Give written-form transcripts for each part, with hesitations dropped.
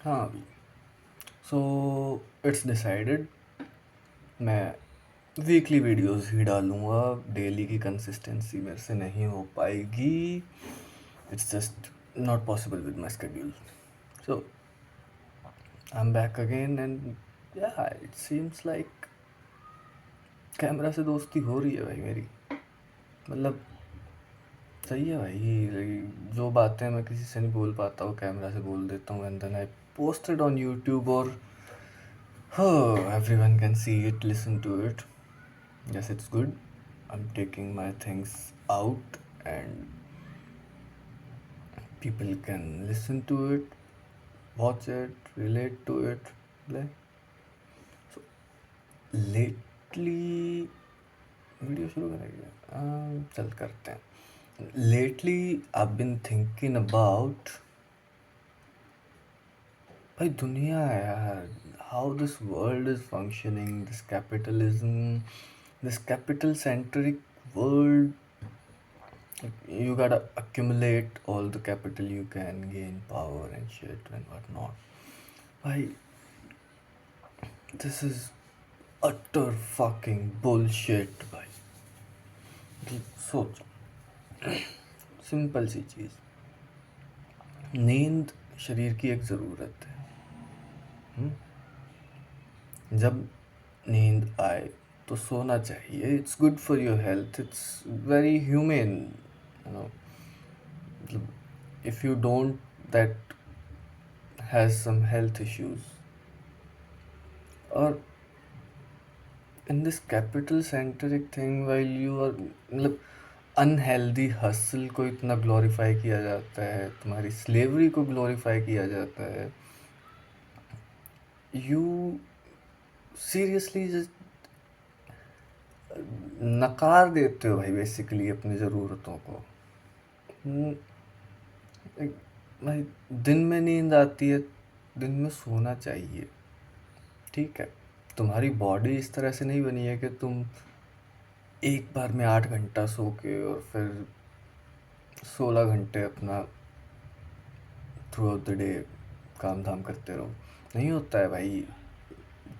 हाँ अभी। So it's decided, मैं वीकली वीडियोस ही डालूँगा। डेली की कंसिस्टेंसी मेरे से नहीं हो पाएगी। It's just not possible with my schedule. So I am back again and या इट सीम्स लाइक कैमरा से दोस्ती हो रही है भाई मेरी। मतलब सही है भाई, जो बातें मैं किसी से नहीं बोल पाता वो कैमरा से बोल देता हूँ, and then I posted on YouTube और everyone can see it, listen to it. Yes, it's good. I'm taking my things out and people can listen to it, watch it, relate to it. Like, so lately video शुरू करेंगे, चल करते हैं। Lately I've been thinking about भाई दुनिया है यार, how this world is functioning, this capitalism, this capital centric world. You gotta accumulate all the capital you can, gain power and shit and whatnot. Why? This is utter fucking bullshit भाई। सोच, simple सी चीज़, नींद शरीर की एक ज़रूरत है। जब नींद आए तो सोना चाहिए। It's good for your health, it's very humane, you know. मतलब if you don't, that has some health issues. और in this capital centric thing, while you are, मतलब अनहेल्दी हसल को इतना ग्लोरीफाई किया जाता है, तुम्हारी स्लेवरी को ग्लोरीफाई किया जाता है। यू सीरियसली नकार देते हो भाई बेसिकली अपनी ज़रूरतों को। भाई दिन में नींद आती है, दिन में सोना चाहिए, ठीक है। तुम्हारी बॉडी इस तरह से नहीं बनी है कि तुम एक बार में 8 घंटा सो के और फिर 16 घंटे अपना थ्रू आउट द डे काम धाम करते रहो। नहीं होता है भाई।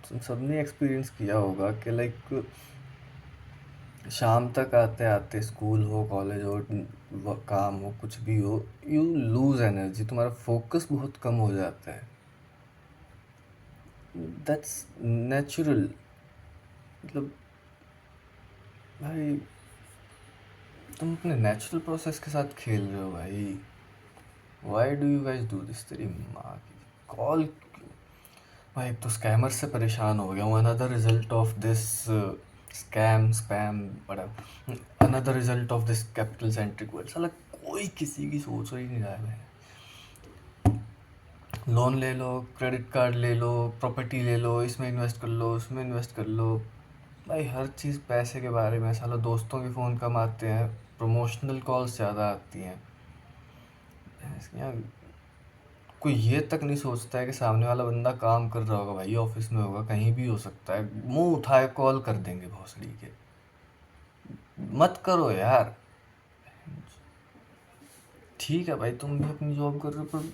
तुम सबने एक्सपीरियंस किया होगा कि लाइक शाम तक आते आते, स्कूल हो, कॉलेज हो, काम हो, कुछ भी हो, यू लूज़ एनर्जी, तुम्हारा फोकस बहुत कम हो जाता है। That's natural. मतलब भाई तुम अपने नेचुरल प्रोसेस के साथ खेल रहे हो भाई। Why do you guys do this? तेरी माँ की कॉल। भाई एक तो स्कैमर से परेशान हो गया हूँ। Another result of this scam spam, बड़ा another result of this capital centric world. साला कोई किसी की सोच ही नहीं रहा है। लोन ले लो, क्रेडिट कार्ड ले लो, प्रॉपर्टी ले लो, इसमें इन्वेस्ट कर लो, उसमें इन्वेस्ट कर लो। भाई हर चीज़ पैसे के बारे में। साला दोस्तों के फ़ोन कम आते हैं, प्रमोशनल कॉल्स ज़्यादा आती हैं। यार कोई ये तक नहीं सोचता है कि सामने वाला बंदा काम कर रहा होगा भाई, ऑफिस में होगा, कहीं भी हो सकता है, मुंह उठाए कॉल कर देंगे भोसड़ी के। मत करो यार। ठीक है भाई तुम भी अपनी जॉब कर रहे हो, पर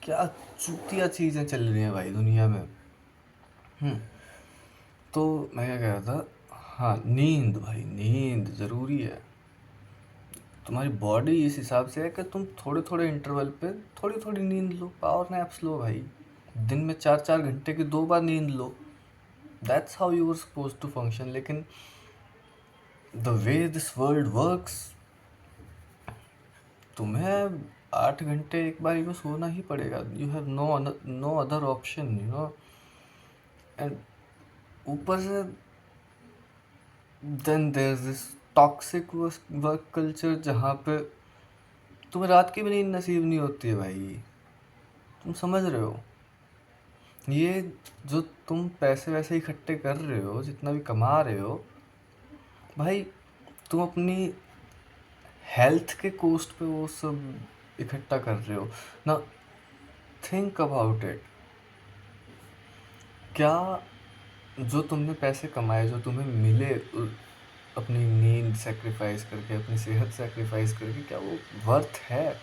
क्या चूतिया चीज़ें चल रही हैं भाई दुनिया में। तो मैं क्या कह रहा था, हाँ नींद भाई, नींद ज़रूरी है। तुम्हारी बॉडी इस हिसाब से है कि तुम थोड़े थोड़े इंटरवल पे थोड़ी थोड़ी नींद लो, पावर नैप्स लो भाई। दिन में 4-4 घंटे की 2 बार नींद लो। That's how you are supposed to function. लेकिन the way this world works, तुम्हें 8 घंटे एक बारी को सोना ही पड़ेगा। You have no other option, you know. And ऊपर से then there this toxic work culture, जहाँ पे तुम्हें रात की भी नींद नसीब नहीं होती है भाई। तुम समझ रहे हो? ये जो तुम पैसे वैसे इकट्ठे कर रहे हो, जितना भी कमा रहे हो भाई, तुम अपनी हेल्थ के कोस्ट पे वो सब इकट्ठा कर रहे हो ना। Think about it. क्या जो तुमने पैसे कमाए, जो तुम्हें मिले, अपनी नींद सेक्रीफाइस करके, अपनी सेहत सेक्रीफाइस करके, क्या वो वर्थ है?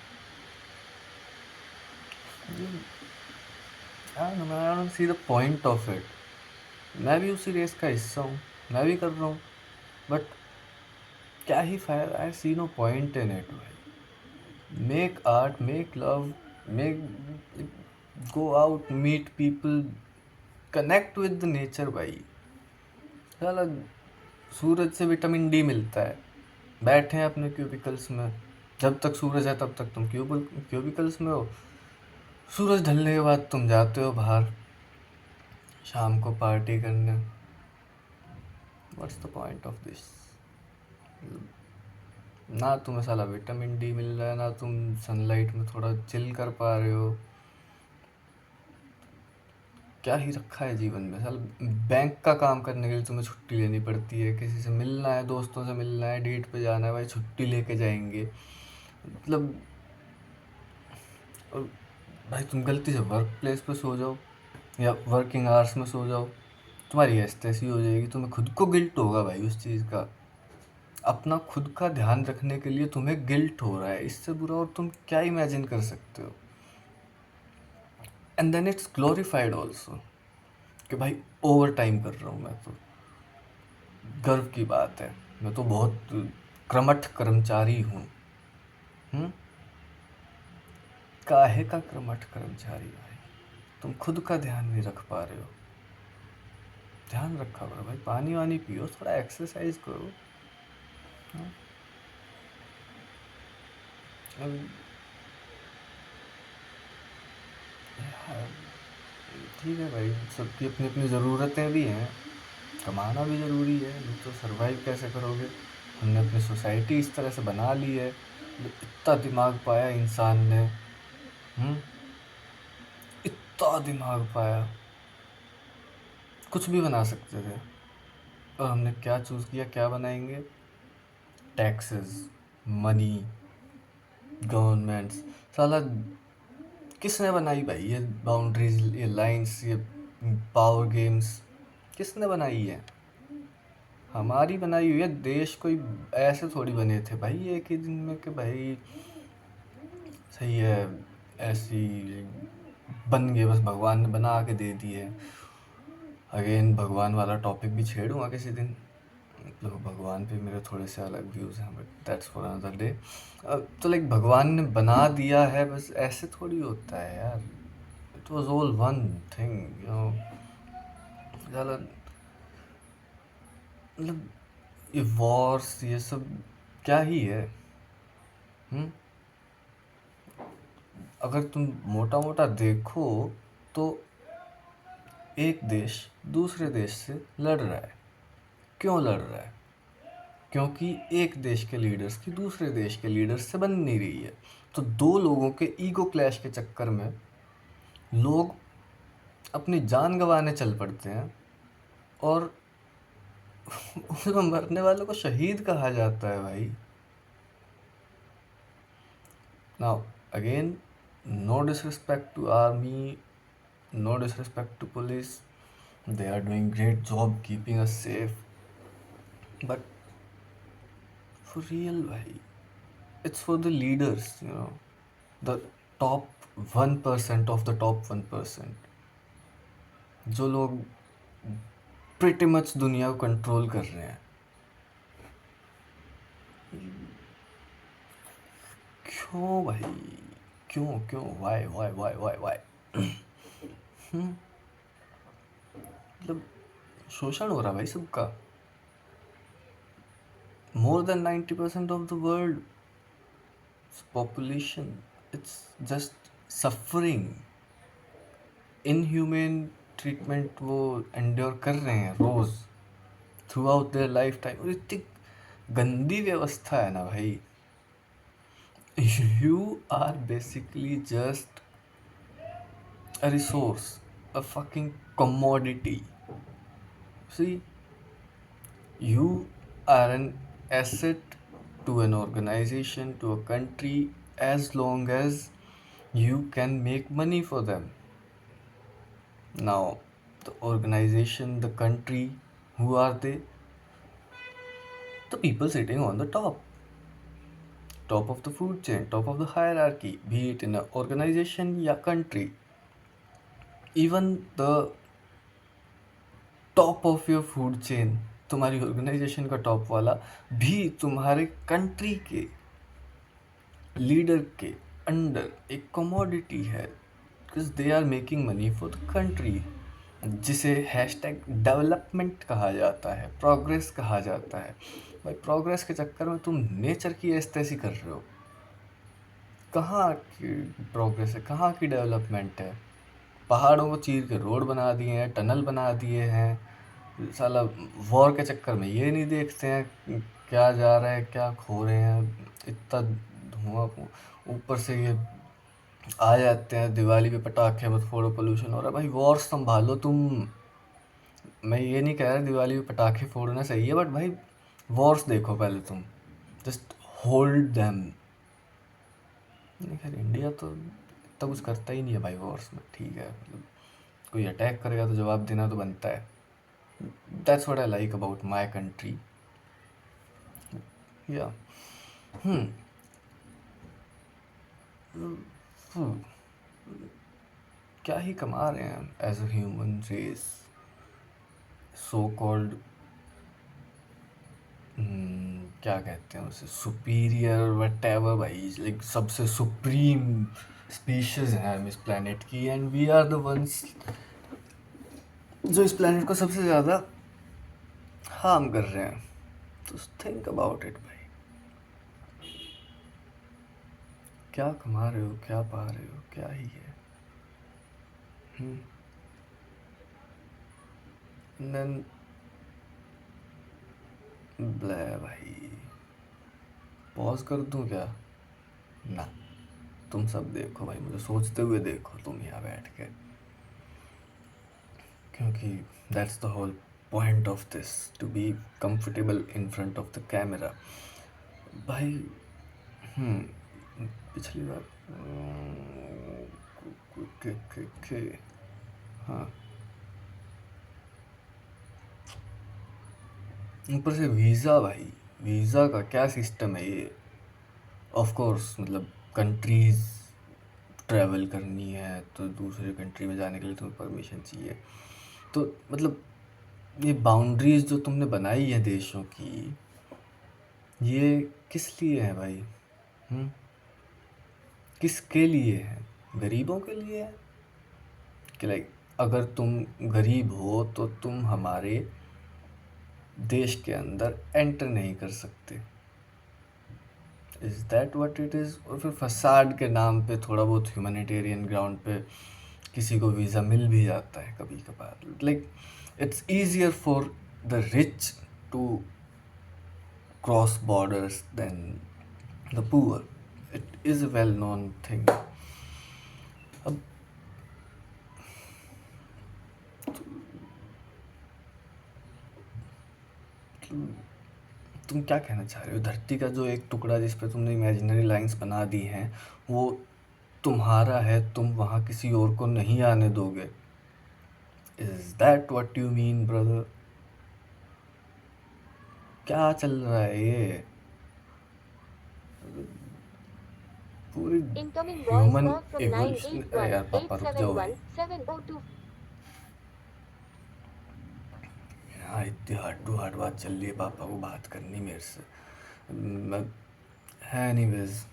I don't see the point of it. मैं भी उसी रेस का हिस्सा हूँ, मैं भी कर रहा हूँ, बट क्या ही फायदा, I see no point in it भाई। Make art, make love, make, go out, meet people, connect with the nature भाई। साला सूरज से विटामिन डी मिलता है, बैठे हैं अपने क्यूबिकल्स में, जब तक सूरज है तब तक तुम क्यूबिकल्स में हो, सूरज ढलने के बाद तुम जाते हो बाहर शाम को पार्टी करने। What's the point of this? ना तुम्हें साला विटामिन डी मिल रहा है, ना तुम सनलाइट में थोड़ा चिल कर पा रहे हो। क्या ही रखा है जीवन में? साला बैंक का काम करने के लिए तुम्हें छुट्टी लेनी पड़ती है, किसी से मिलना है, दोस्तों से मिलना है, डेट पे जाना है, भाई छुट्टी लेके जाएंगे। मतलब, और भाई तुम गलती से वर्क प्लेस पे सो जाओ या वर्किंग आवर्स में सो जाओ, तुम्हारी एस्थेसी हो जाएगी, तुम्हें खुद को गिल्ट होगा भाई उस चीज़ का। अपना खुद का ध्यान रखने के लिए तुम्हें गिल्ट हो रहा है, इससे बुरा और तुम क्या इमेजिन कर सकते हो? And then it's glorified also कि भाई ओवर टाइम कर रहा हूँ मैं तो। गर्व की बात है, मैं तो बहुत कर्मठ कर्मचारी हूँ। काहे का कर्मठ कर्मचारी भाई? तुम खुद का ध्यान नहीं रख पा रहे हो। ध्यान रखा करो भाई, पानी वानी पियो, थोड़ा एक्सरसाइज करो। हाँ? अब यार, ठीक है भाई, सबकी अपनी अपनी ज़रूरतें भी हैं, कमाना भी ज़रूरी है, नहीं तो सरवाइव कैसे करोगे? हमने अपनी सोसाइटी इस तरह से बना ली है, इतना दिमाग पाया इंसान ने, हम्म, इतना दिमाग पाया, कुछ भी बना सकते थे, और हमने क्या चूज़ किया, क्या बनाएंगे? Taxes, money, governments. साला किसने बनाई भाई ये बाउंड्रीज, ये लाइंस, ये पावर गेम्स? किसने बनाई है? हमारी बनाई हुई है। देश कोई ऐसे थोड़ी बने थे भाई एक ही दिन में कि भाई सही है, ऐसी बन गए, बस भगवान ने बना के दे दिए। अगेन भगवान वाला टॉपिक भी छेड़ूंगा किसी दिन, मतलब भगवान पे मेरे थोड़े से अलग व्यूज़ हैं, but that's for another day. तो लाइक भगवान ने बना दिया है, बस ऐसे थोड़ी होता है यार। It was all one thing, you know. ज़्यादा मतलब ये वॉर्स, ये सब क्या ही है? हुँ? अगर तुम मोटा मोटा देखो तो एक देश दूसरे देश से लड़ रहा है। क्यों लड़ रहा है? क्योंकि एक देश के लीडर्स की दूसरे देश के लीडर्स से बन नहीं रही है। तो दो लोगों के ईगो क्लैश के चक्कर में लोग अपनी जान गंवाने चल पड़ते हैं, और उसमें मरने वालों को शहीद कहा जाता है भाई। Now again, no disrespect to army, no disrespect to police, they are doing great job keeping us safe, but for real bhai, it's for the leaders, you know, the top 1% of the top 1%, जो लोग pretty much दुनिया को control कर रहे हैं। क्यों भाई? क्यों क्यों? वाई मतलब शोषण हो रहा भाई सबका। More than 90% of the world population, it's just suffering, inhumane treatment वो एंड्योर कर रहे हैं रोज़ throughout their lifetime. और इतनी गंदी व्यवस्था है ना भाई। You are basically just a resource, a fucking commodity. See, you are an asset to an organization, to a country, as long as you can make money for them. Now, the organization, the country, who are they? The people sitting on the top of the food chain, top of the hierarchy, be it in an organization या country. Even the top of your food chain, तुम्हारी organisation का top वाला भी तुम्हारे country के leader के under एक commodity है, because they are making money for the country, जिसे हैशटैग डेवलपमेंट कहा जाता है, प्रोग्रेस कहा जाता है। भाई प्रोग्रेस के चक्कर में तुम नेचर की ऐसी तैसी कर रहे हो। कहाँ की प्रोग्रेस है, कहाँ की डेवलपमेंट है? पहाड़ों को चीर के रोड बना दिए हैं, टनल बना दिए हैं। साला वॉर के चक्कर में ये नहीं देखते हैं क्या जा रहा है, क्या खो रहे हैं, इतना धुआं। ऊपर से ये आ जाते हैं दिवाली पे पटाखे मत फोड़ो, पोल्यूशन हो रहा है। भाई वॉर संभालो तुम। मैं ये नहीं कह रहा दिवाली पे पटाखे फोड़ना सही है, बट भाई वॉर्स देखो पहले तुम, जस्ट होल्ड देम। नहीं खैर इंडिया तो इतना कुछ करता ही नहीं है भाई वॉर्स में, ठीक है, मतलब कोई अटैक करेगा तो जवाब देना तो बनता है। That's what I like about my country. या हम्म क्या ही कमा रहे हैं as a human race, so called क्या कहते हैं उसे, सुपीरियर वटेवर भाई, लाइक सबसे सुप्रीम स्पीशीज है हम इस प्लेनेट की, and we are the ones जो इस प्लेनेट को सबसे ज़्यादा हार्म कर रहे हैं। तो थिंक अबाउट इट भाई, क्या कमा रहे हो, क्या पा रहे हो, क्या ही है। देन ब्लै भाई, पॉज कर दूं क्या? ना, तुम सब देखो भाई, मुझे सोचते हुए देखो तुम यहाँ बैठ के, क्योंकि that's the whole point of this, to be comfortable in front of the camera भाई। पिछली बार के हाँ, ऊपर से वीज़ा भाई, वीज़ा का क्या सिस्टम है ये? ऑफ कोर्स मतलब कंट्रीज़ ट्रैवल करनी है तो दूसरे कंट्री में जाने के लिए तुम्हें परमिशन चाहिए, तो मतलब ये बाउंड्रीज जो तुमने बनाई है देशों की, ये किस लिए है भाई? हम्म किसके लिए है? गरीबों के लिए है कि लाइक अगर तुम गरीब हो तो तुम हमारे देश के अंदर एंटर नहीं कर सकते? Is that what it is? और फिर फसाड के नाम पे थोड़ा बहुत ह्यूमैनिटेरियन ग्राउंड पे किसी को वीज़ा मिल भी जाता है कभी कभार, like it's easier for the rich to cross borders than the poor, it is a well known thing. अब तुम क्या कहना चाह रहे हो? धरती का जो एक टुकड़ा जिस पे तुमने इमेजिनरी लाइंस बना दी हैं, वो तुम्हारा है, तुम वहाँ किसी और को नहीं आने दोगे? Is that what you mean brother? क्या चल रहा है ये? पूरी Incoming voice human call from evolution. अरे यार पापा रुक जाओ भाई, 981-871-702. यहाँ इतनी हार्ड टू हार्ड बात चल रही है, पापा को बात करनी मेरे से। मैं है एनीवेज,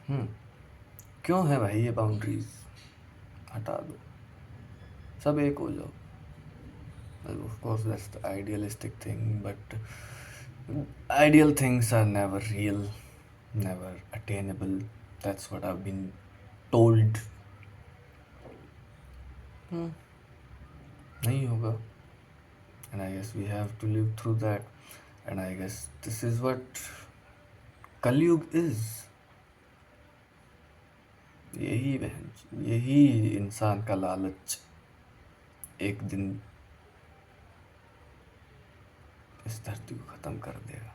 क्यों है भाई ये बाउंड्रीज? हटा दो, सब एक हो जाओ। Well, of course, that's the idealistic thing, but ideal things are never real, never attainable. That's what I've been told. नहीं होगा, and I guess we have to live through that. And I guess this is what कलयुग is. यही इंसान का लालच एक दिन इस धरती को ख़त्म कर देगा।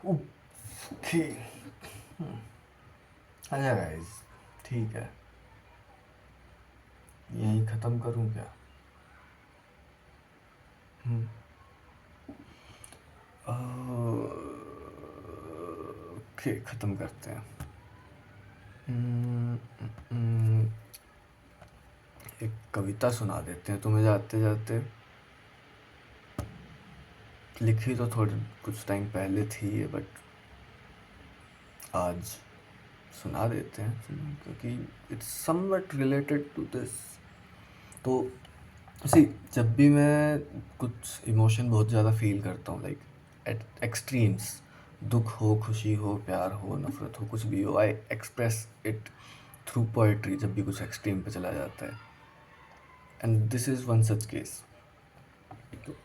ओके, अच्छा गाइस, ठीक है, यहीं ख़त्म करूँ क्या? ओके, ख़त्म करते हैं। हम्म, हम्म, एक कविता सुना देते हैं तुम्हें जाते जाते। लिखी तो थोड़ी कुछ टाइम पहले थी ये, बट आज सुना देते हैं क्योंकि it's something related to this. तो सी, जब भी मैं कुछ इमोशन बहुत ज़्यादा फील करता हूँ, लाइक एट एक्सट्रीम्स, दुख हो, खुशी हो, प्यार हो, नफ़रत हो, कुछ भी हो, I express it through poetry जब भी कुछ एक्सट्रीम पे चला जाता है। And this is one such case.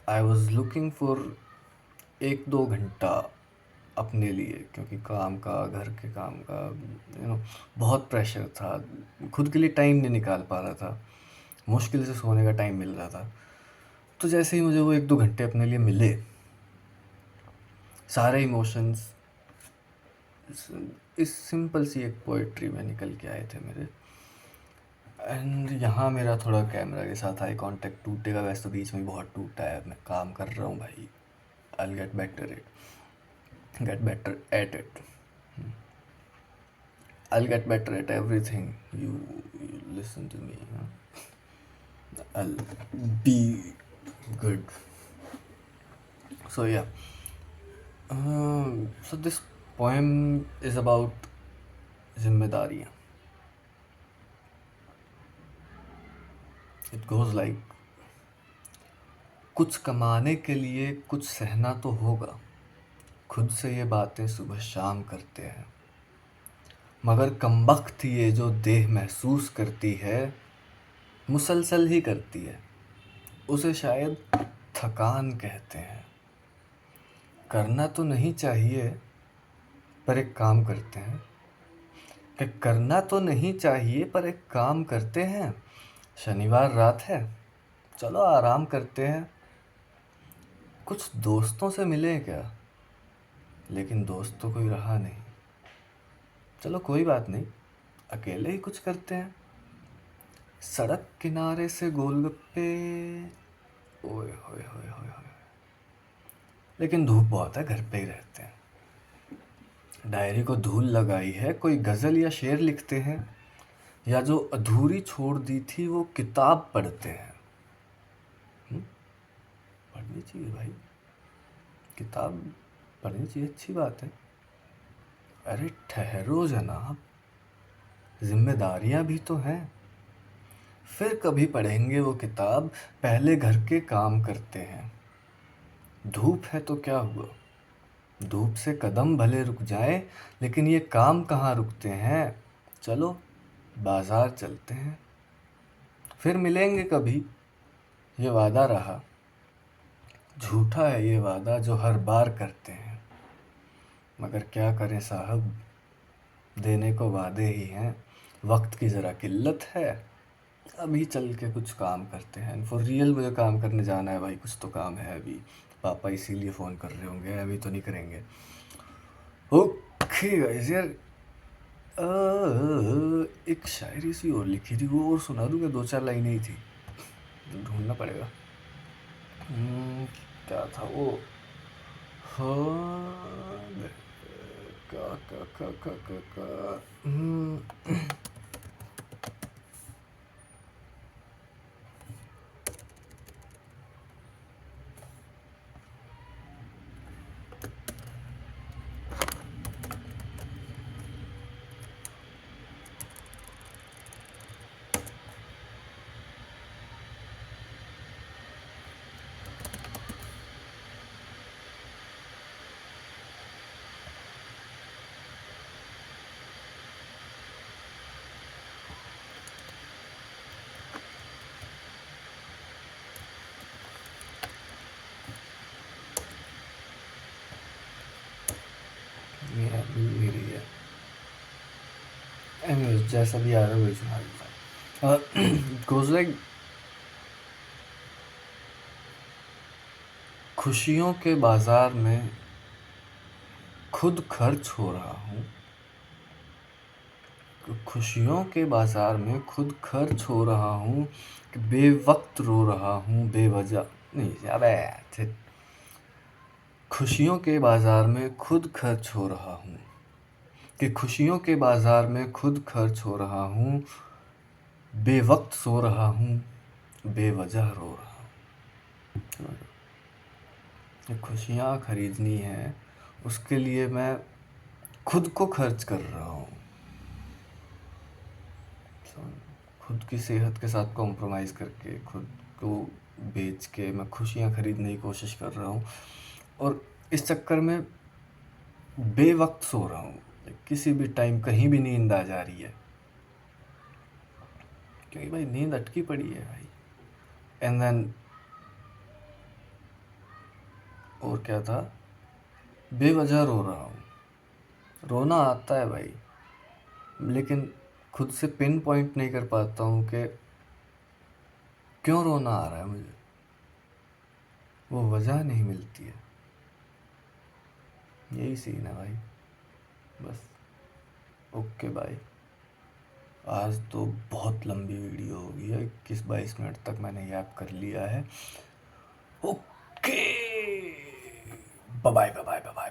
I was looking for 1-2 घंटा अपने लिए, क्योंकि काम का, घर के काम का, बहुत प्रेशर था। खुद के लिए टाइम नहीं निकाल पा रहा था, मुश्किल से सोने का टाइम मिल रहा था। तो जैसे ही मुझे वो 1-2 घंटे अपने लिए मिले, सारे इमोशंस इस सिंपल सी एक पोइट्री में निकल के आए थे मेरे। एंड यहाँ मेरा थोड़ा कैमरा के साथ आई कांटेक्ट टूटेगा, वैसे तो बीच में बहुत टूटा है। मैं काम कर रहा हूँ भाई, I get better at it. I'll get better at everything. You listen to me. Huh? I'll be good. So yeah. So this poem is about जिम्मेदारियाँ. It goes like, कुछ कमाने के लिए कुछ सहना तो होगा, खुद से ये बातें सुबह शाम करते हैं, मगर कमबख्त ये जो देह महसूस करती है, मुसलसल ही करती है, उसे शायद थकान कहते हैं। करना तो नहीं चाहिए पर एक काम करते हैं, कि करना तो नहीं चाहिए पर एक काम करते हैं। शनिवार रात है, चलो आराम करते हैं। कुछ दोस्तों से मिले क्या, लेकिन दोस्त तो कोई रहा नहीं। चलो कोई बात नहीं, अकेले ही कुछ करते हैं। सड़क किनारे से गोलगप्पे, ओए होए होए होए होए। लेकिन धूप बहुत है, घर पे ही रहते हैं। डायरी को धूल लगाई है, कोई गज़ल या शेर लिखते हैं, या जो अधूरी छोड़ दी थी वो किताब पढ़ते हैं। पढ़नी चाहिए भाई, किताब पढ़नी चाहिए, अच्छी बात है। अरे ठहरो जनाब, जिम्मेदारियां भी तो हैं। फिर कभी पढ़ेंगे वो किताब, पहले घर के काम करते हैं। धूप है तो क्या हुआ, धूप से कदम भले रुक जाए, लेकिन ये काम कहाँ रुकते हैं। चलो बाजार चलते हैं, फिर मिलेंगे कभी, ये वादा रहा। झूठा है ये वादा जो हर बार करते हैं, मगर क्या करें साहब, देने को वादे ही हैं। वक्त की ज़रा किल्लत है, अभी चल के कुछ काम करते हैं। फॉर रियल मुझे काम करने जाना है भाई, कुछ तो काम है अभी। पापा इसीलिए फ़ोन कर रहे होंगे, अभी तो नहीं करेंगे। ओके गाइस यार, एक शायरी सी और लिखी थी, वो और सुना दूँ क्या? 2-4 लाइनें ही थी, ढूंढना पड़ेगा। क्या था वो? हाँ, का मिल रही है। Anyways, जैसा भी आ रहा है वही सुना देता हूँ। गोज लाइक, खुशियों के बाजार में खुद खर्च हो रहा हूँ, खुशियों के बाजार में खुद खर्च हो रहा हूँ, कि बेवक्त रो रहा हूँ बेवजह। नहीं अबे थे- खुशियों के बाजार में खुद खर्च हो रहा हूँ, कि खुशियों के बाजार में खुद खर्च हो रहा हूँ, बेवक्त सो रहा हूँ, बेवजह रो रहा हूँ। ये खुशियाँ खरीदनी है, उसके लिए मैं खुद को खर्च कर रहा हूँ। खुद की सेहत के साथ कॉम्प्रोमाइज़ करके खुद को बेच के मैं खुशियाँ खरीदने की कोशिश कर रहा हूँ, और इस चक्कर में बेवक्त सो रहा हूँ। किसी भी टाइम कहीं भी नींद आ जा रही है, क्योंकि भाई नींद अटकी पड़ी है भाई। एंड देन और क्या था, बेवजह रो रहा हूँ। रोना आता है भाई, लेकिन खुद से पिन पॉइंट नहीं कर पाता हूँ कि क्यों रोना आ रहा है मुझे, वो वजह नहीं मिलती है। यही सीन है भाई, बस। Okay bye. आज तो बहुत लंबी वीडियो हो गई है, 21-22 मिनट तक मैंने याद कर लिया है। Okay, bye bye bye bye.